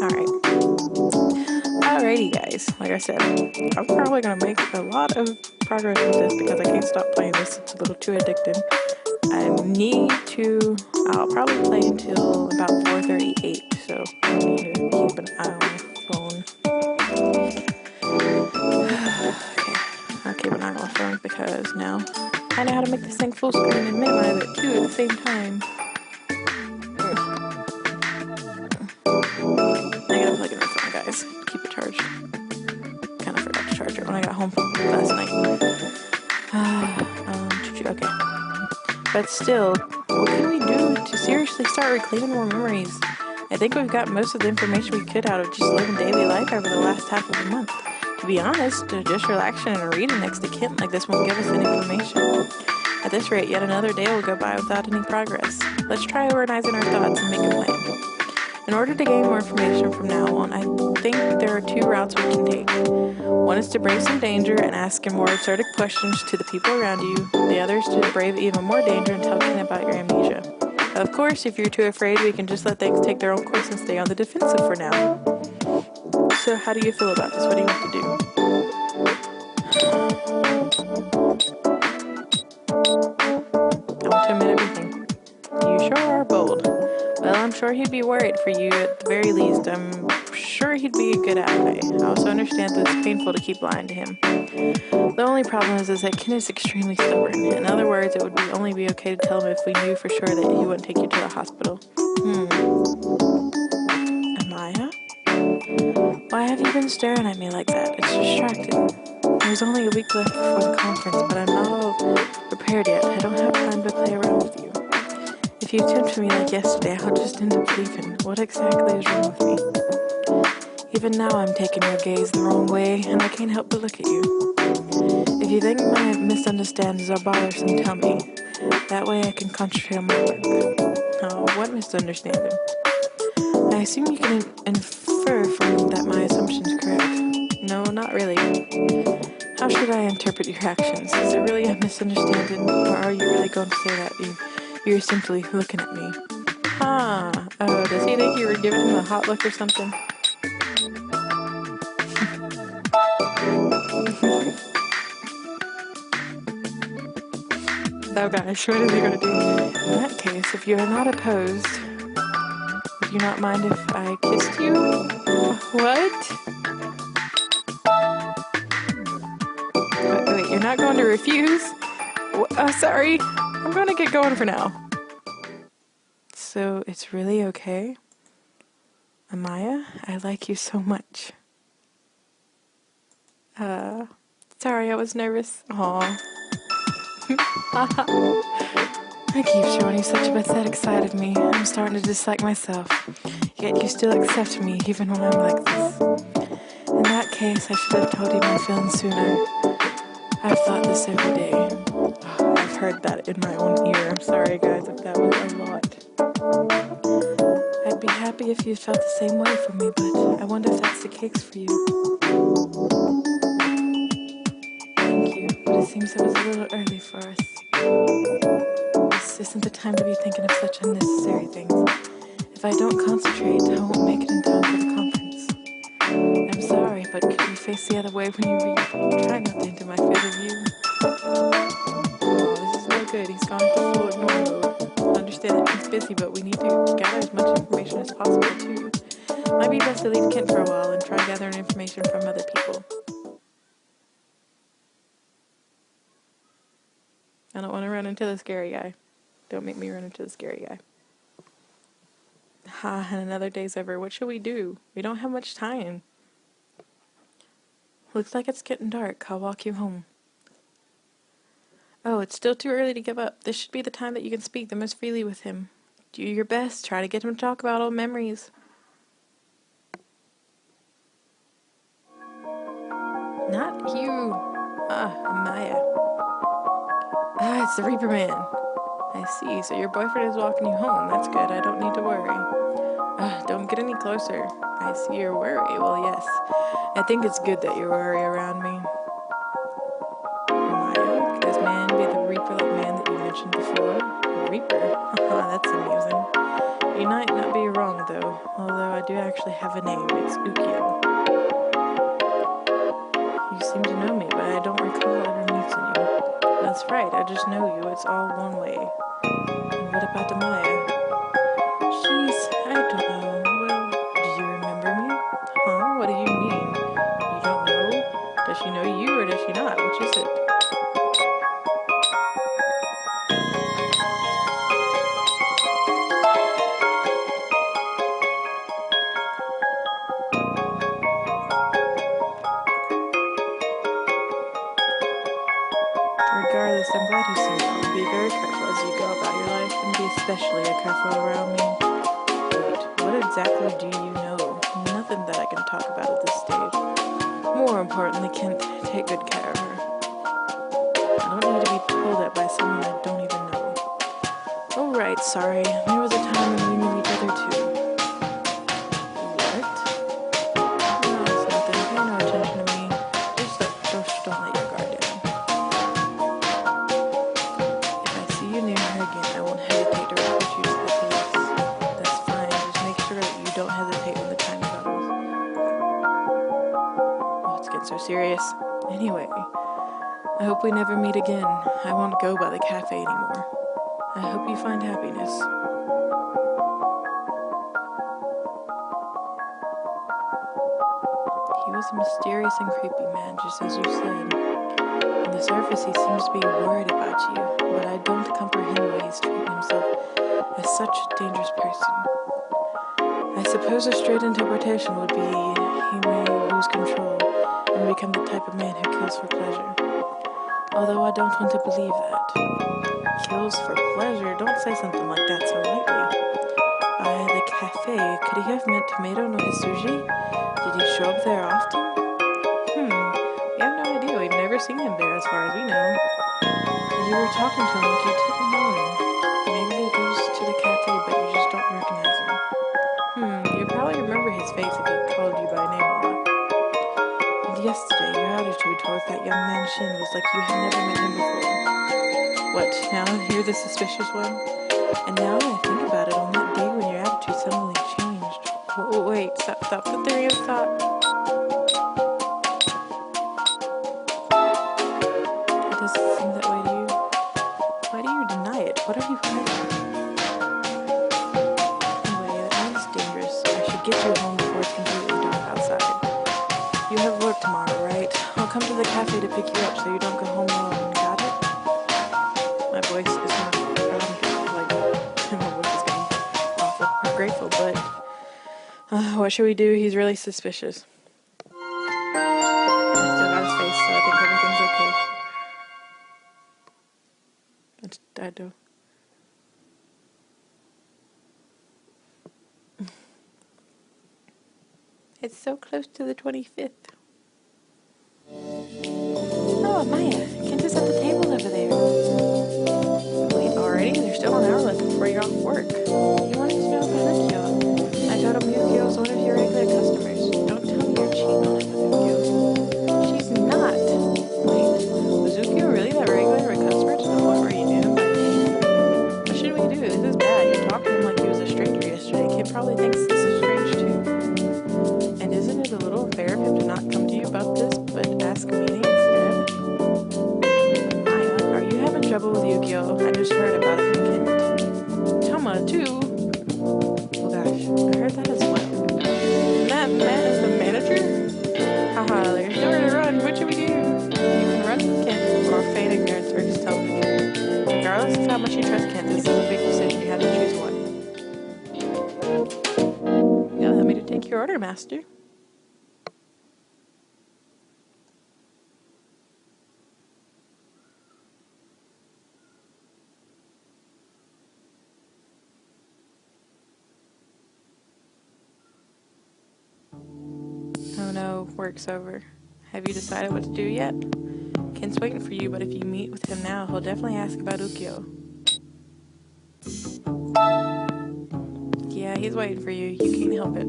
Alright. Alrighty, guys. Like I said, I'm probably going to make a lot of progress with this because I can't stop playing this. It's a little too addicting. I'll probably play until about 4:38, so I need to keep an eye on my phone. Okay, I'll keep an eye on my phone because now I know how to make this thing full screen and minimize it too at the same time. I gotta plug in my phone, guys. Keep it charged. Kind of forgot to charge it when I got home last night. Okay. But still, what can we do to seriously start reclaiming more memories? I think we've got most of the information we could out of just living daily life over the last half of the month. To be honest, just relaxing and reading next to Kent like this won't give us any information. At this rate, yet another day will go by without any progress. Let's try organizing our thoughts and make a plan. In order to gain more information from now on, I think there are two routes we can take. One is to brave some danger and ask more assertive questions to the people around you. The other is to brave even more danger and tell Ken about your amnesia. Of course, if you're too afraid, we can just let things take their own course and stay on the defensive for now. So how do you feel about this? What do you want to do? I want to admit everything. You sure are bold. Well, I'm sure he'd be worried for you at the very least. I'm sure he'd be a good ally. I also understand that it's painful to keep lying to him. The only problem is that Ken is extremely stubborn. In other words, it would only be okay to tell him if we knew for sure that he wouldn't take you to the hospital. Amaya? Why have you been staring at me like that? It's distracting. There's only a week left before the conference, but I'm not all prepared yet. I don't have time to play around with you. If you tempt me like yesterday, I'll just end up leaving. What exactly is wrong with me? Even now I'm taking your gaze the wrong way, and I can't help but look at you. If you think my misunderstandings are bothersome, tell me. That way I can concentrate on my work. Oh, what misunderstanding? I assume you can infer from that my assumption is correct. No, not really. How should I interpret your actions? Is it really a misunderstanding, or are you really going to say that you're simply looking at me? Oh, does he think you were giving him a hot look or something? Oh gosh, what is he gonna do? In that case, if you are not opposed, would you not mind if I kissed you? What? Wait, you're not going to refuse? Sorry. I'm gonna get going for now. So, it's really okay? Amaya, I like you so much. Sorry, I was nervous. Aww. I keep showing you such a pathetic side of me. I'm starting to dislike myself. Yet you still accept me even when I'm like this. In that case, I should have told you my feelings sooner. I've thought this every day. I've heard that in my own ear. I'm sorry, guys, if that was a lot. I'd be happy if you felt the same way for me, but I wonder if that's the case for you. Thank you, but it seems it was a little early for us. This isn't the time to be thinking of such unnecessary things. If I don't concentrate, I won't make it in time for the conference. I'm sorry, but could you face the other way when you read? Try not to enter my field of view. Oh, this is no good. He's gone to full ignore mode. I understand that he's busy, but we need to gather as much information as possible, too. Might be best to leave Kent for a while and try gathering information from other people. I don't want to run into the scary guy. Don't make me run into the scary guy. And another day's over. What should we do? We don't have much time. Looks like it's getting dark. I'll walk you home. Oh, it's still too early to give up. This should be the time that you can speak the most freely with him. Do your best. Try to get him to talk about old memories. Not you. Amaya. It's the Reaper Man. I see. So your boyfriend is walking you home. That's good. I don't need to worry. Don't get any closer. I see your worry. Well, yes. I think it's good that you worry around me. Amaya, could this man be the Reaper-like man that you mentioned before? Reaper. That's amusing. You might not be wrong, though. Although I do actually have a name. It's Ukyo. You seem to know me, but I don't recall ever meeting you. That's right, I just know you. It's all one way. And what about Amaya? She's... I don't know. Well, do you remember me? Huh? What do you mean? You don't know? Does she know you or does she not? Which is it? Regardless, I'm glad you seem well. Be very careful as you go about your life, and be especially careful around me. Wait, what exactly do you know? Nothing that I can talk about at this stage. More importantly, Kent, take good care of her. I don't need to be pulled at by someone I don't even know. Oh right, sorry. There was a time when we knew each other too. What? No, it's nothing. Pay no attention to me. Just don't let your guard down. If I see you near her again, I won't hesitate to report you to the police. That's fine. Just make sure that you don't hesitate when the time comes. Oh, it's getting so serious. Anyway, I hope we never meet again. I won't go by the cafe anymore. I hope you find happiness. He was a mysterious and creepy man, just as you said. On the surface, he seems to be worried about you, but I don't comprehend why he's treating himself as such a dangerous person. I suppose a straight interpretation would be he may lose control and become the type of man who kills for pleasure. Although I don't want to believe that. Kills for pleasure? Don't say something like that so lightly. The cafe, could he have meant tomato no hisuji? Did he show up there often? We have no idea. We've never seen him there as far as we know. You were talking to him like you didn't know him. Maybe he goes to the cafe, but you just don't recognize him. You probably remember his face if he called you by name a lot. And yesterday, your attitude towards that young man Shin was like you had never met him before. What, now you're the suspicious one? And now that I think about it, on that day when your attitude suddenly changed. Wait, stop the theory of thought. It doesn't seem that way to you. Why do you deny it? What are you hiding? Anyway, that man's dangerous. I should get you home before it's completely dark outside. You have work tomorrow, right? I'll come to the cafe to pick you up so you don't go home alone. Got it? My voice is not grateful, but what should we do? He's really suspicious. I still got his face, so I think everything's okay. I do. It's so close to the 25th. Oh, Amaya, Kent is at the table over there. Wait, already? There's still an hour left before you're off work. He wanted to know about Ukyo. I told him Ukyo's one of your regular customers. Don't tell me you're cheating on him with Ukyo. She's not. Wait, was Ukyo really that regular a customer to the point where you knew him by name? What should we do? This is bad. You talked to him like he was a stranger yesterday. Kid probably thinks this is strange too. And isn't it a little unfair of him to not come to you about this, but ask me instead? Maya, are you having trouble with Ukyo? I just heard about it from Kent. Toma, too? Oh gosh, I heard that as well. And that man is the manager? Haha, there's nowhere to run. What should we do? You can run from Kent, or feign ignorance, or just tell him the truth. Regardless of how much you trust Kent, this is a big decision. You have to choose one. You allow me to take your order, master. Oh no, work's over. Have you decided what to do yet? Kent's waiting for you, but if you meet with him now, he'll definitely ask about Ukyo. Yeah, he's waiting for you. You can't help it.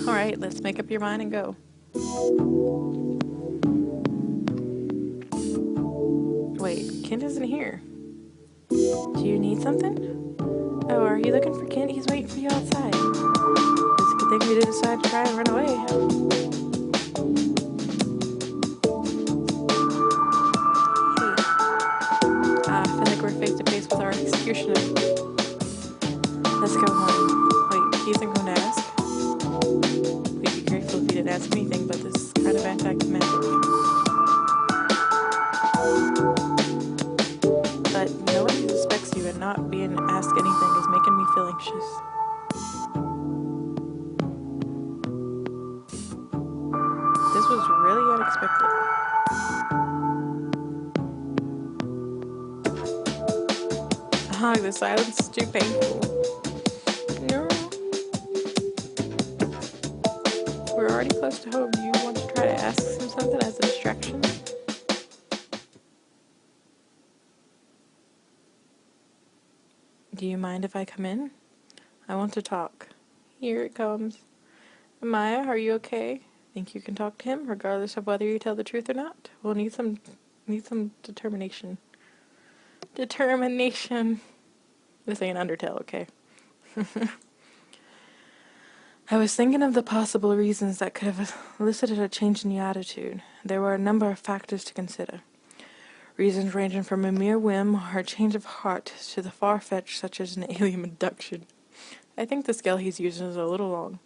Alright, let's make up your mind and go. Wait, Kent isn't here. Do you need something? Oh, are you looking for Kent? He's waiting for you outside. It's a good thing we didn't decide to try and run away. Hey. I feel like we're face to face with our executioner. Let's go home. Wait, he isn't going to ask? We'd be grateful if he didn't ask anything, but this is kind of anticlimactic. But knowing he suspects you and not being asked anything is making me feel anxious. This was really unexpected. The silence is too painful. No. We're already close to home. Do you want to try to ask him something as a distraction? Do you mind if I come in? I want to talk. Here it comes. Amaya, are you okay? Think you can talk to him, regardless of whether you tell the truth or not? We'll need some determination. Determination. This ain't Undertale, okay? I was thinking of the possible reasons that could have elicited a change in your attitude. There were a number of factors to consider. Reasons ranging from a mere whim or a change of heart to the far-fetched such as an alien abduction. I think the scale he's using is a little long.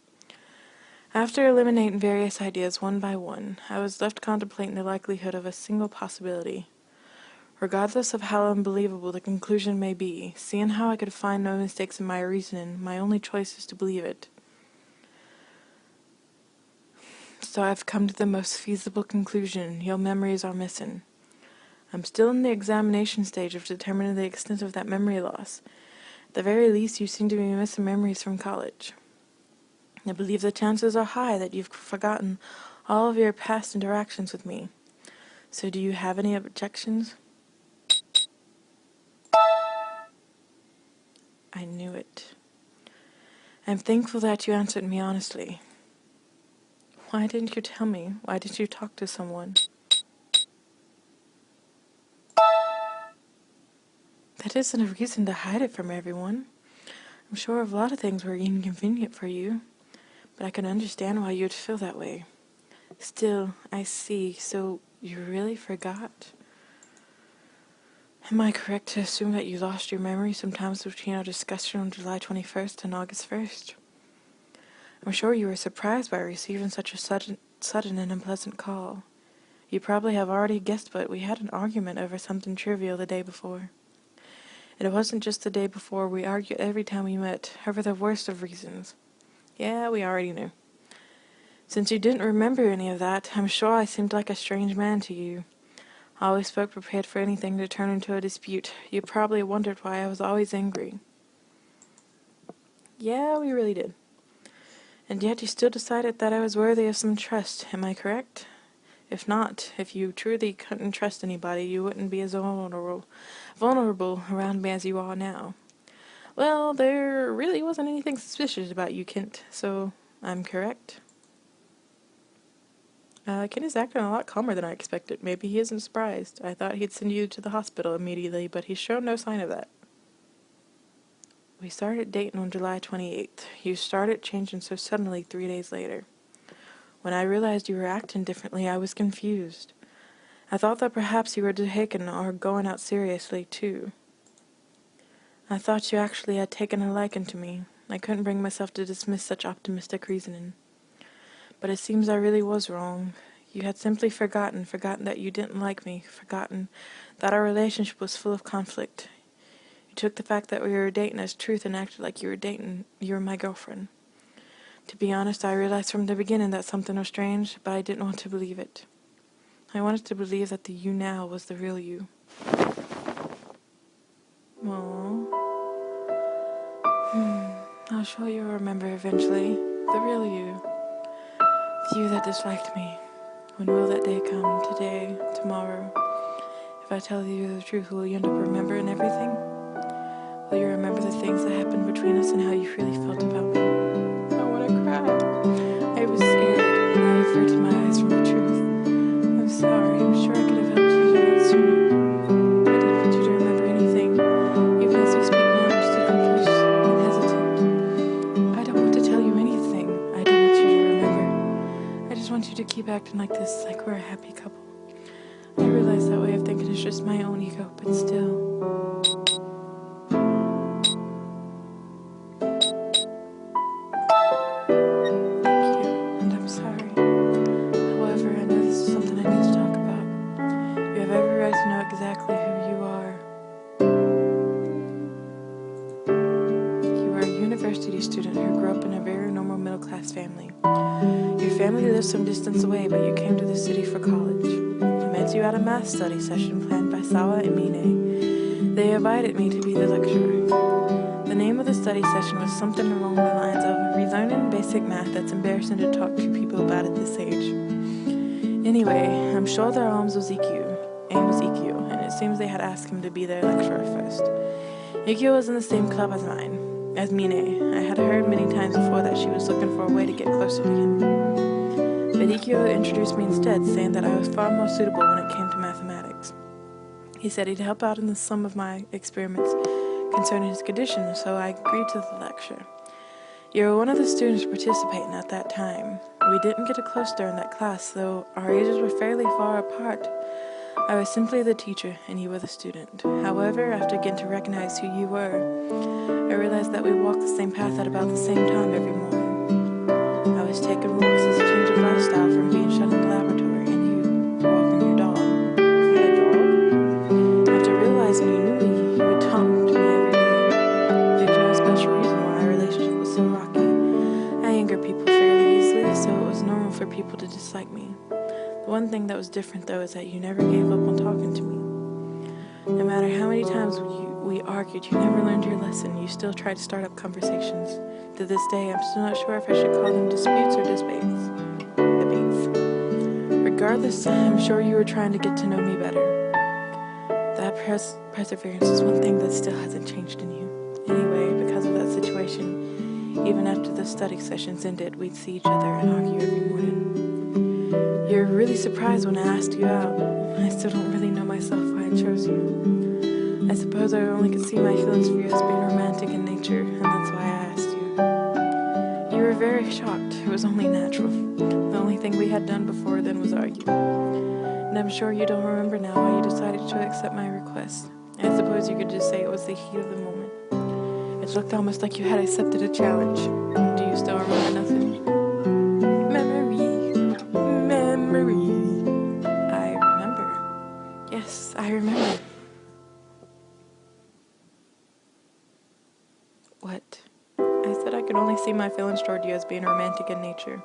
After eliminating various ideas one by one, I was left contemplating the likelihood of a single possibility. Regardless of how unbelievable the conclusion may be, seeing how I could find no mistakes in my reasoning, my only choice is to believe it. So I've come to the most feasible conclusion. Your memories are missing. I'm still in the examination stage of determining the extent of that memory loss. At the very least, you seem to be missing memories from college. I believe the chances are high that you've forgotten all of your past interactions with me. So do you have any objections? I knew it. I'm thankful that you answered me honestly. Why didn't you tell me? Why didn't you talk to someone? That isn't a reason to hide it from everyone. I'm sure of a lot of things were inconvenient for you, but I can understand why you'd feel that way. Still, I see, so you really forgot. Am I correct to assume that you lost your memory sometimes between our discussion on July 21st and August 1st? I'm sure you were surprised by receiving such a sudden and unpleasant call. You probably have already guessed, but we had an argument over something trivial the day before. And it wasn't just the day before, we argued every time we met, over the worst of reasons. Yeah, we already knew. Since you didn't remember any of that, I'm sure I seemed like a strange man to you. I always spoke prepared for anything to turn into a dispute. You probably wondered why I was always angry. Yeah, we really did. And yet you still decided that I was worthy of some trust, am I correct? If not, if you truly couldn't trust anybody, you wouldn't be as vulnerable around me as you are now. Well, there really wasn't anything suspicious about you, Kent, so I'm correct. Kent is acting a lot calmer than I expected. Maybe he isn't surprised. I thought he'd send you to the hospital immediately, but he's shown no sign of that. We started dating on July 28th. You started changing so suddenly 3 days later. When I realized you were acting differently, I was confused. I thought that perhaps you were taken or going out seriously, too. I thought you actually had taken a liking to me. I couldn't bring myself to dismiss such optimistic reasoning. But it seems I really was wrong. You had simply forgotten that you didn't like me, forgotten that our relationship was full of conflict. You took the fact that we were dating as truth and acted like you were my girlfriend. To be honest, I realized from the beginning that something was strange, but I didn't want to believe it. I wanted to believe that the you now was the real you. Aww. I'll sure you'll remember eventually. The real you. The you that disliked me. When will that day come? Today? Tomorrow? If I tell you the truth, will you end up remembering everything? Will you remember the things that happened between us and how you really felt about me? I want to cry. I was scared, and I averted my eyes from the truth. I'm sorry. I'm sure I could have helped you a lot sooner. I didn't want you to remember anything. want you to keep acting like this, like we're a happy couple. I realize that way of thinking is just my own ego, but still. Thank you, and I'm sorry. However, I know this is something I need to talk about. You have every right to know exactly who you are. You are a university student who grew up in a very normal middle-class family. Your family lives some distance away, but you came to the city for college. I met you at a math study session planned by Sawa and Mine. They invited me to be the lecturer. The name of the study session was something along the lines of relearning basic math that's embarrassing to talk to people about at this age. Anyway, I'm sure their aim was EQ, and it seems they had asked him to be their lecturer first. EQ was in the same club as Mine. I had heard many times before that she was looking for a way to get closer to him. But EQ introduced me instead, saying that I was far more suitable when it came to mathematics. He said he'd help out in some of my experiments concerning his condition, so I agreed to the lecture. You were one of the students participating at that time. We didn't get close during that class, though our ages were fairly far apart. I was simply the teacher, and you were the student. However, after getting to recognize who you were, I realized that we walked the same path at about the same time every morning. I was taking walks as a change of lifestyle from being shut in the laboratory, and you walking your dog. My dog? After realizing you knew me, you would talk to me every day. There's no special reason why our relationship was so rocky. I anger people fairly easily, so it was normal for people to dislike me. The one thing that was different, though, is that you never gave up on talking to me. No matter how many times we argued, you never learned your lesson. You still tried to start up conversations. To this day, I'm still not sure if I should call them disputes or debates. Regardless, I'm sure you were trying to get to know me better. That perseverance is one thing that still hasn't changed in you. Anyway, because of that situation, even after the study sessions ended, we'd see each other and argue every morning. You're really surprised when I asked you out. I still don't really know myself why I chose you. I suppose I only could see my feelings for you as being romantic in nature, and that's why I asked you. You were very shocked. It was only natural. The only thing we had done before then was argue. And I'm sure you don't remember now why you decided to accept my request. I suppose you could just say it was the heat of the moment. It looked almost like you had accepted a challenge. Do you still remember nothing? Memory. I remember. Yes, I remember. What? I said I could only see my feelings toward you as being romantic in nature.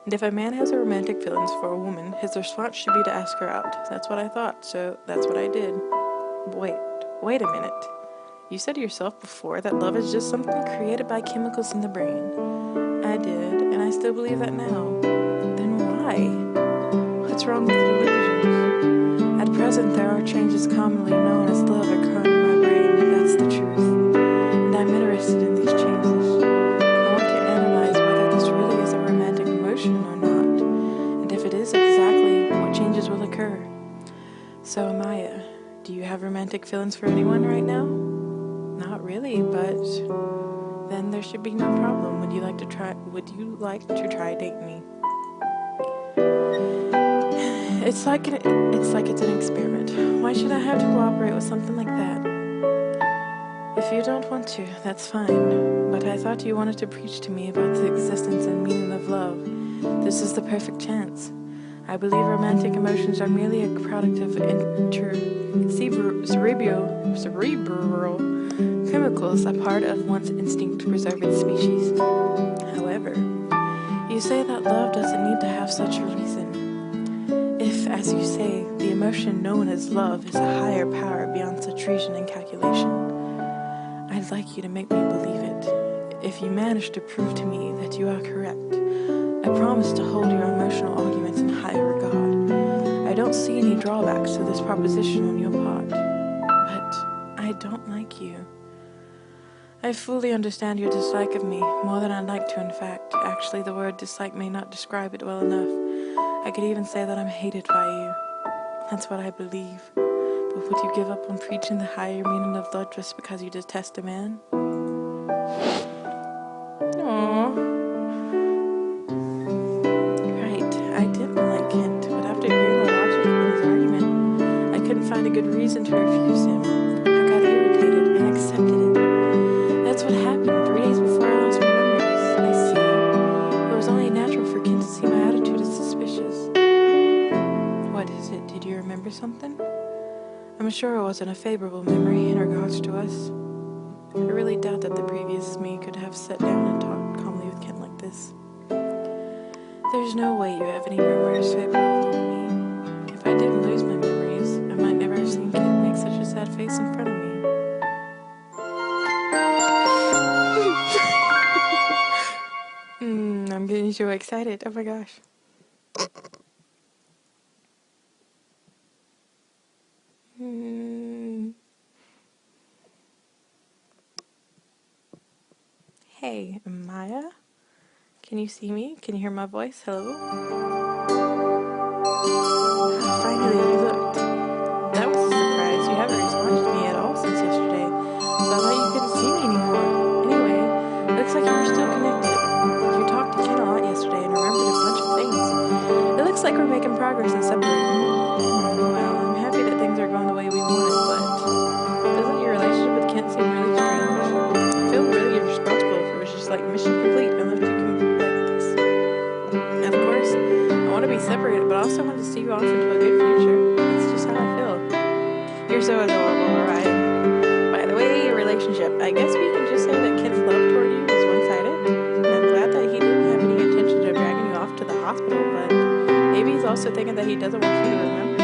And if a man has a romantic feelings for a woman, his response should be to ask her out. That's what I thought, so that's what I did. Wait a minute. You said yourself before that love is just something created by chemicals in the brain. I did, and I still believe that now. Then why? What's wrong with delusions? At present, there are changes commonly known as love occurring in my brain, if that's the truth. And I'm interested in these changes. I want to analyze whether this really is a romantic emotion or not, and if it is, exactly what changes will occur. So, Amaya, do you have romantic feelings for anyone right now? Not really, but then there should be no problem. Would you like to try dating me? It's like it's an experiment. Why should I have to cooperate with something like that? If you don't want to, that's fine. But I thought you wanted to preach to me about the existence and meaning of love. This is the perfect chance. I believe romantic emotions are merely a product of cerebral chemicals, a part of one's instinct to preserve its species. However, you say that love doesn't need to have such a reason. If, as you say, the emotion known as love is a higher power beyond such reason and calculation, I'd like you to make me believe it. If you manage to prove to me that you are correct, I promise to hold your emotional arguments in higher regard. I don't see any drawbacks to this proposition on your part, but I don't like you. I fully understand your dislike of me, more than I'd like to, in fact. Actually, the word dislike may not describe it well enough. I could even say that I'm hated by you. That's what I believe. But would you give up on preaching the higher meaning of love just because you detest a man? Aww. Right, find a good reason to refuse him. I got irritated and accepted it. That's what happened 3 days before I lost my memories. I see. It was only natural for Ken to see my attitude as suspicious. What is it? Did you remember something? I'm sure it wasn't a favorable memory in regards to us. I really doubt that the previous me could have sat down and talked calmly with Ken like this. There's no way you have any memories favorable of me. If I didn't lose my memories, I might never have seen Ken make such a sad face in front of me. I'm getting so excited. Oh my gosh. Hey, Amaya? Can you see me? Can you hear my voice? Hello? Finally, you looked. That was a surprise. You haven't responded to me at all since yesterday, so I thought you couldn't see me anymore. Anyway, looks like you were still connected. You talked to Ken a lot yesterday and remembered a bunch of things. It looks like we're making progress in separating. Well, I'm happy that things are going the way we wanted, but doesn't your relationship with Ken seem really strange? I feel really irresponsible if it was just like mission complete and left you like this. Of course, I want to be separated, but I also want to see you off into a good future. That's just how I feel. You're so adorable, Ryan. By the way, your relationship. I guess we can just say that Ken's love toward you is one-sided. I'm glad that he didn't have any intention of dragging you off to the hospital, but maybe he's also thinking that he doesn't want you to remember.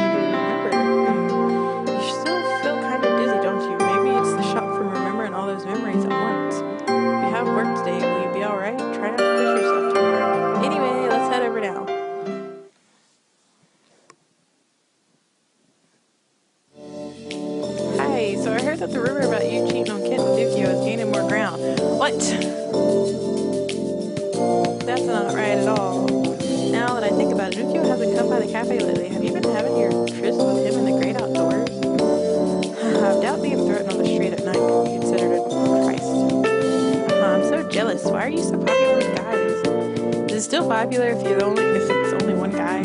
You still feel kind of dizzy, don't you? Maybe it's the shock from remembering all those memories at once. You have work today. Will you be alright? Try not to push yourself too hard. Anyway, let's head over now. Hi, so I heard that the rumor about you cheating on Ken with Yukio is gaining more ground. What? That's not right at all. Now that I think about it, Yukio hasn't come by the cafe lately. Have you been having your trysts with him in the great outdoors? I doubt being threatened on the street at night could be considered a Christ. I'm so jealous. Why are you so popular with guys? Is it still popular if it's only one guy?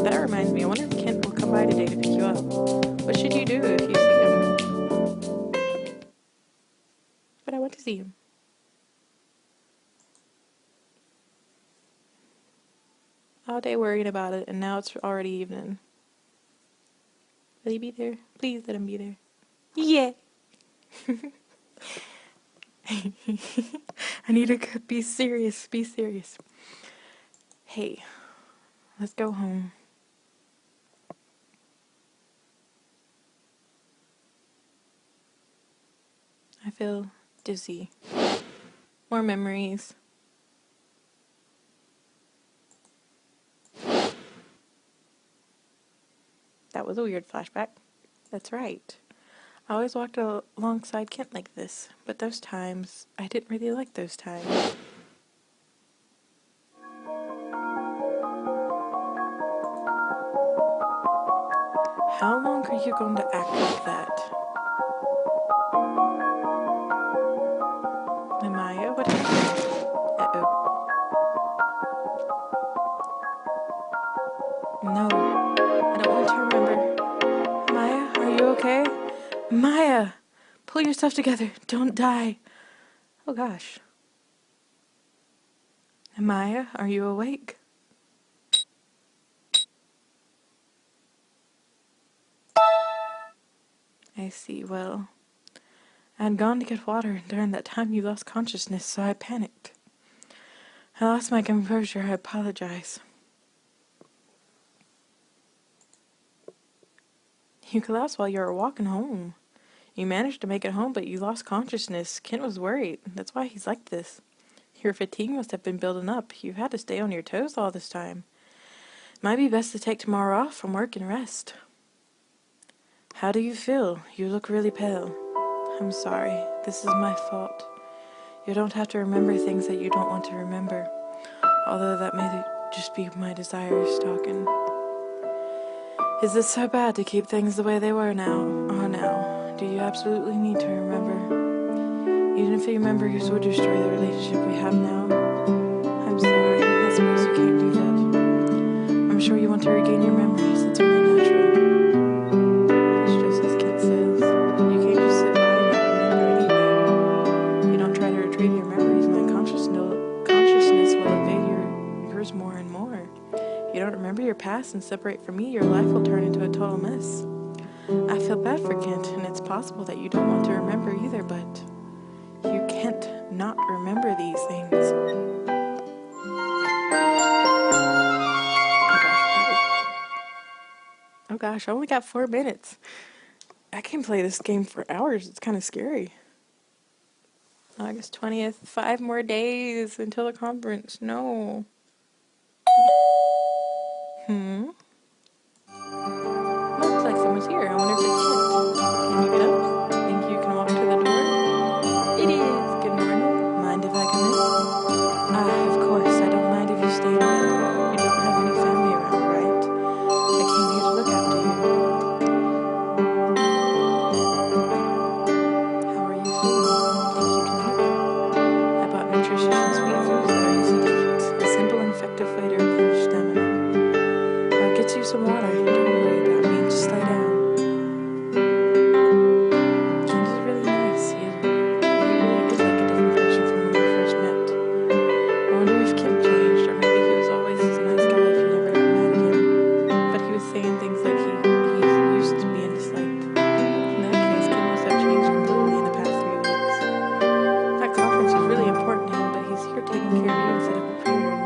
That reminds me, I wonder if Kent will come by today to pick you up. What should you do if you see him? But I want to see him. All day worrying about it, and now it's already evening. Will he be there? Please let him be there. Yeah. I need to be serious. Be serious. Hey, let's go home. I feel dizzy. More memories. That was a weird flashback. That's right. I always walked alongside Kent like this, but those times, I didn't really like those times. How long are you going to act like that? Amaya, what happened? Uh-oh. No, I don't want to remember. Amaya, are you okay? Amaya, pull yourself together. Don't die. Oh gosh. Amaya, are you awake? I see. Well, I had gone to get water, and during that time you lost consciousness, so I panicked. I lost my composure. I apologize. You collapsed while you were walking home. You managed to make it home, but you lost consciousness. Kent was worried. That's why he's like this. Your fatigue must have been building up. You've had to stay on your toes all this time. Might be best to take tomorrow off from work and rest. How do you feel? You look really pale. I'm sorry. This is my fault. You don't have to remember things that you don't want to remember, although that may just be my desires talking. Is it so bad to keep things the way they were now? Or now? Do you absolutely need to remember? Even if you remember, yours would destroy the relationship we have now. I'm sorry. I suppose you can't do that. I'm sure you want to regain your memories. It's only natural. It's just yours more and more. If you don't remember your past and separate from me, your life will turn into a total mess. I feel bad for Kent, and it's possible that you don't want to remember either, but you can't not remember these things. Oh gosh, I only got 4 minutes. I can play this game for hours. It's kind of scary. August 20th, 5 more days until the conference. No. Looks like someone's here. I wonder if it's Kent. Can you get up? Think you can walk to the door? It is. Good morning. Mind if I come in? Of course. I don't mind if you stay in bed. You don't have any family around, right? I came here to look after you. How are you feeling? Think you can help? I bought nutritious and sweet foods that are easy to eat. A simple and effective way to refresh stamina. I'll get you some water. Don't worry about me. Just lay down. Kent is really nice. He really is like a different person from when we first met. I wonder if Kent changed, or maybe he was always this nice guy if you never got mad at him. But he was saying things like he used to be disliked. In that case, Kent must have changed completely in the past 3 weeks. That conference was really important to him, but he's here taking care of you instead of preparing you.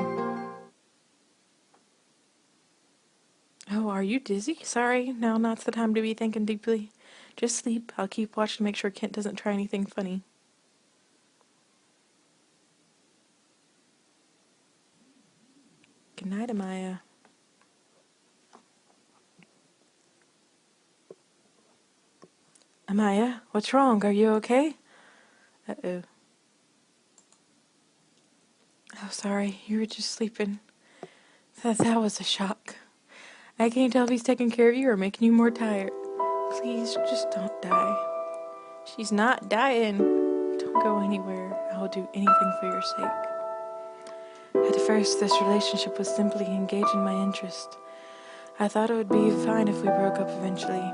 Oh, are you dizzy? Sorry, now not's the time to be thinking deeply. Just sleep. I'll keep watch to make sure Kent doesn't try anything funny. Good night, Amaya. Amaya, what's wrong? Are you okay? Uh-oh. Oh, sorry. You were just sleeping. That was a shock. I can't tell if he's taking care of you or making you more tired. Please, just don't die. She's not dying. Don't go anywhere. I will do anything for your sake. At first, this relationship was simply engaging my interest. I thought it would be fine if we broke up eventually.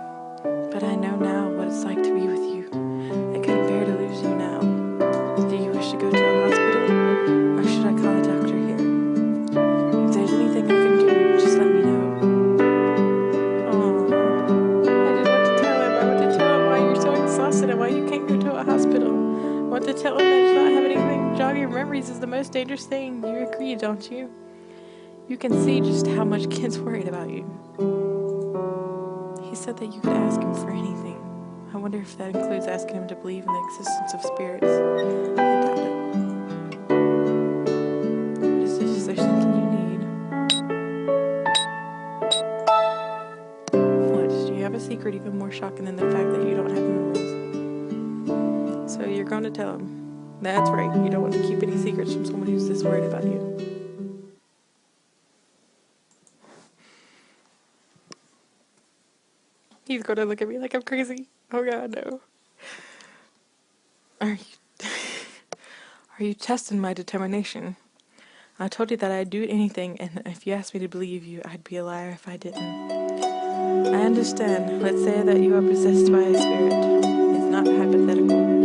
But I know now what it's like to be with you. I couldn't bear to lose you now. Do you wish to go to a hospital? Or should I call a doctor here? If there's anything I can do, just let me know. And why you can't go to a hospital. I want to tell him that not having anything jog your memories is the most dangerous thing. You agree, don't you? You can see just how much Kent's worried about you. He said that you could ask him for anything. I wonder if that includes asking him to believe in the existence of spirits. I doubt it. Is there something you need? What, do you have a secret even more shocking than the fact that you don't have memories? So you're going to tell him. That's right. You don't want to keep any secrets from someone who's this worried about you. He's going to look at me like I'm crazy. Oh God, no. Are you testing my determination? I told you that I'd do anything, and if you asked me to believe you, I'd be a liar if I didn't. I understand. Let's say that you are possessed by a spirit. It's not hypothetical.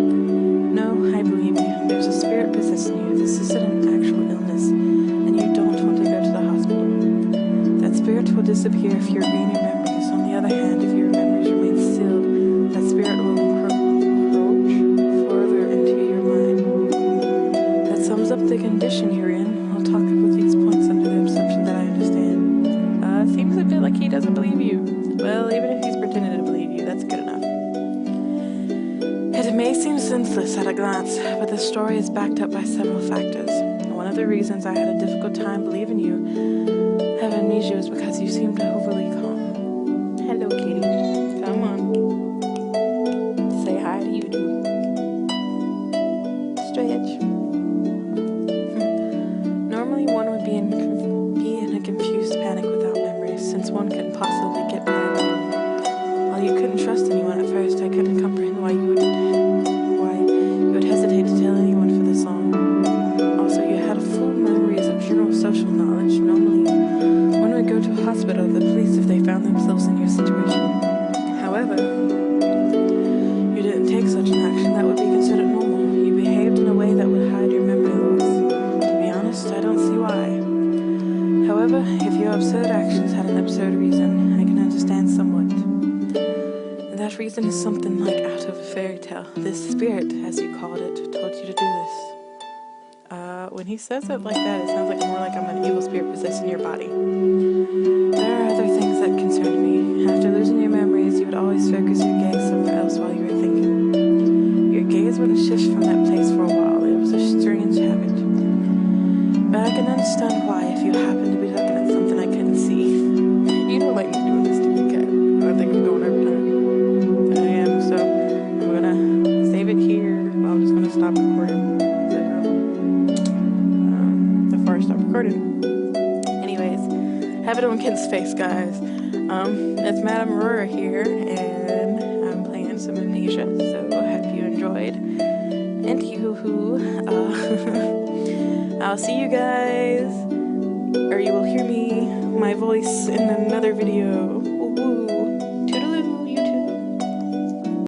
No, I believe you. There's a spirit possessing you. This isn't an actual illness, and you don't want to go to the hospital. That spirit will disappear if you regain your memories. On the other hand, if your memories remain sealed, that spirit will encroach further into your mind. That sums up the condition you're in. I'll talk about these points under the assumption that I understand. Seems a bit like he doesn't believe you. Well, even if he's pretending to believe you, that's good enough. It may seem senseless at a glance, but the story is backed up by several factors. One of the reasons I had a difficult time believing you have amnesia was because you seemed overly calm. Hello, kitty. Come on. Say hi to you, too. Stretch. Normally, one would be in a confused panic without memories, since one couldn't possibly get back. While you couldn't trust anyone at first, I couldn't comprehend why you would hesitate to tell anyone for this long. Also, you had full memories of general social knowledge. Normally, one would go to a hospital or the police if they found themselves in your situation. However, you didn't take such an action that would be considered normal. You behaved in a way that would hide your memory loss. To be honest, I don't see why. However, if your absurd actions had an absurd reason, I can understand somewhat. And that reason is something like out of a fairy tale. This spirit, as you called it, told you to do this. When he says it like that, it sounds like more like I'm an evil spirit possessing your body. There are other things that concern me. After losing your memories, you would always focus your gaze somewhere else while you were thinking. Your gaze wouldn't shift from that place for a while. It was a strange habit. But I can understand why if you happen to be looking at something I couldn't see. You don't like me doing this to you, Kat. I think I'm going every time. I am, so I'm gonna save it here. Well, I'm just gonna stop recording. Before I stop recording. Anyways, have it on Ken's face, guys. It's Madame Aurora here, and I'm playing some Amnesia, so hope you enjoyed. And I'll see you guys, or you will hear my voice in another video.